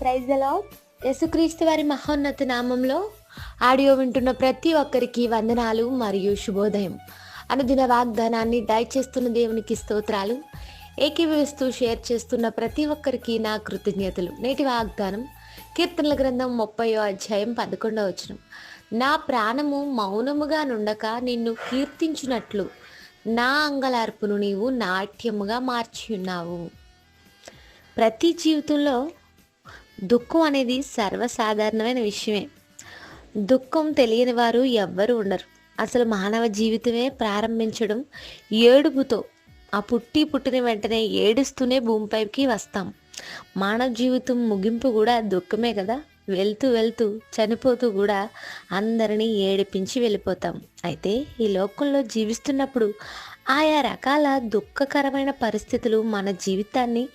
Praise the lord. యేసుక్రీస్తు వారి మహోన్నత నామంలో ఆడియో వింటున్న ప్రతి ఒక్కరికి వందనాలు మరియు శుభోదయం. అనుదిన వాగ్దానాన్ని దయచేస్తున్న దేవునికి స్తోత్రాలు. ఏకీభవిస్తూ షేర్ చేస్తున్న ప్రతి ఒక్కరికి నా కృతజ్ఞతలు. నేటి వాగ్దానం కీర్తనల గ్రంథం 30వ అధ్యాయం 11వ వచనం. నా ప్రాణము మౌనముగా నుండక నిన్ను కీర్తించునట్లు నా అంగలార్పును నీవు నాట్యముగా మార్చి ఉన్నావు. ప్రతి జీవితంలో దుఃఖం అనేది సర్వసాధారణమైన విషయమే. దుఃఖం తెలియని వారు ఎవ్వరు ఉండరు. అసలు మానవ జీవితమే ప్రారంభించడం ఏడుపుతో. ఆ పుట్టిన వెంటనే ఏడుస్తూనే భూమిపైకి వస్తాం. మానవ జీవితం ముగింపు కూడా దుఃఖమే కదా. వెళ్తూ వెళ్తూ చనిపోతూ కూడా అందరినీ ఏడిపించి వెళ్ళిపోతాం. అయితే ఈ లోకంలో జీవిస్తున్నప్పుడు ఆయా రకాల దుఃఖకరమైన పరిస్థితులు మన జీవితాన్ని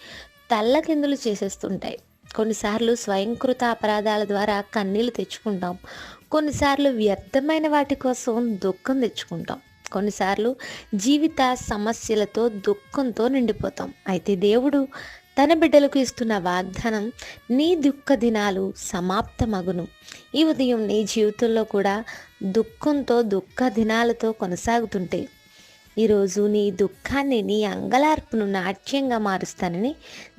తల్లకిందులు చేసేస్తుంటాయి. కొన్నిసార్లు స్వయంకృత అపరాధాల ద్వారా కన్నీళ్లు తెచ్చుకుంటాం. కొన్నిసార్లు వ్యర్థమైన వాటి కోసం దుఃఖం తెచ్చుకుంటాం. కొన్నిసార్లు జీవిత సమస్యలతో దుఃఖంతో నిండిపోతాం. అయితే దేవుడు తన బిడ్డలకు ఇస్తున్న వాగ్దానం, నీ దుఃఖ దినాలు సమాప్తమగును. ఈ ఉదయం నీ జీవితంలో కూడా దుఃఖంతో దుఃఖ దినాలతో కొనసాగుతుంటే ఈరోజు నీ దుఃఖాన్ని, నీ అంగలార్పును నాట్యంగా మారుస్తానని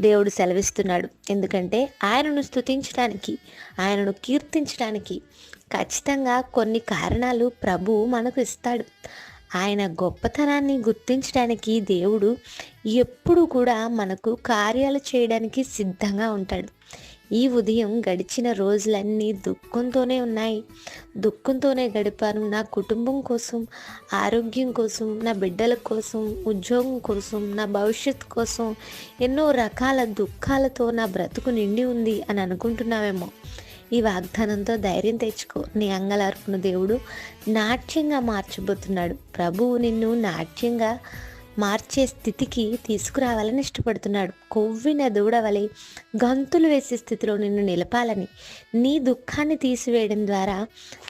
దేవుడు సెలవిస్తున్నాడు. ఎందుకంటే ఆయనను స్తుతించడానికి, ఆయనను కీర్తించడానికి ఖచ్చితంగా కొన్ని కారణాలు ప్రభువు మనకు ఇస్తాడు. ఆయన గొప్పతనాన్ని గుర్తించడానికి దేవుడు ఎప్పుడు కూడా మనకు కార్యాలు చేయడానికి సిద్ధంగా ఉంటాడు. ఈ ఉదయం గడిచిన రోజులన్నీ దుఃఖంతోనే ఉన్నాయి. దుఃఖంతోనే గడిపాను. నా కుటుంబం కోసం, ఆరోగ్యం కోసం, నా బిడ్డల కోసం, ఉద్యోగం కోసం, నా భవిష్యత్తు కోసం ఎన్నో రకాల దుఃఖాలతో నా బ్రతుకు నిండి ఉంది అని అనుకుంటున్నావేమో. ఈ వాగ్దానంతో ధైర్యం తెచ్చుకో. నీ అంగలార్పును దేవుడు నాట్యంగా మార్చబోతున్నాడు. ప్రభువు నిన్ను నాట్యంగా మార్చే స్థితికి తీసుకురావాలని ఇష్టపడుతున్నాడు. కొవ్విన దూడవలే గంతులు వేసే స్థితిలో నిన్ను నిలపాలని, నీ దుఃఖాన్ని తీసివేయడం ద్వారా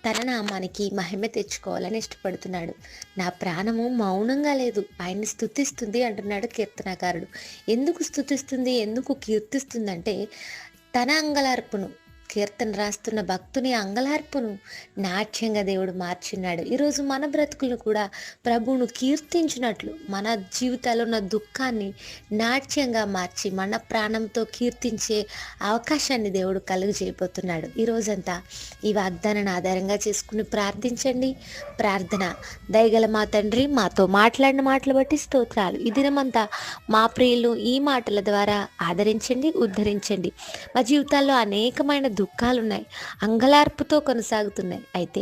తన నామానికి మహిమ తెచ్చుకోవాలని ఇష్టపడుతున్నాడు. నా ప్రాణము మౌనంగా లేదు, ఆయన్ని స్తుతిస్తుంది అంటున్నాడు కీర్తనకారుడు. ఎందుకు స్తుతిస్తుంది, ఎందుకు కీర్తిస్తుందంటే తన అంగలార్పును, కీర్తన రాస్తున్న భక్తుని అంగలార్పును నాట్యంగా దేవుడు మార్చున్నాడు. ఈరోజు మన బ్రతుకులను కూడా ప్రభువును కీర్తించినట్లు మన జీవితాల్లో ఉన్న దుఃఖాన్ని నాట్యంగా మార్చి మన ప్రాణంతో కీర్తించే అవకాశాన్ని దేవుడు కలుగజేయబోతున్నాడు. ఈరోజంతా ఈ వాగ్దానాన్ని ఆధారంగా చేసుకుని ప్రార్థించండి. ప్రార్థన: దయగల మా తండ్రి, మాతో మాట్లాడిన మాటలు బట్టి స్తోత్రాలు. ఈ దినమంతా మా ప్రియులు ఈ మాటల ద్వారా ఆదరించండి, ఉద్ధరించండి. మా జీవితాల్లో అనేకమైన దుఃఖాలున్నాయి, అంగలార్పుతో కొనసాగుతున్నాయి. అయితే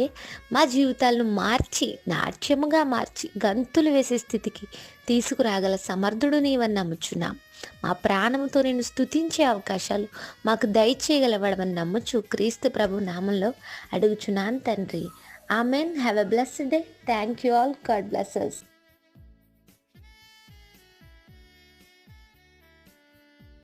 మా జీవితాలను మార్చి, నాట్యముగా మార్చి, గంతులు వేసే స్థితికి తీసుకురాగల సమర్థుడు నీవని నమ్ముచున్నాం. మా ప్రాణముతో నేను స్తుతించే అవకాశాలు మాకు దయచేయగలవడమని నమ్ముచు క్రీస్తు ప్రభు నామంలో అడుగుచున్నాను తండ్రి. Amen. Have a blessed day. Thank you all. God bless us.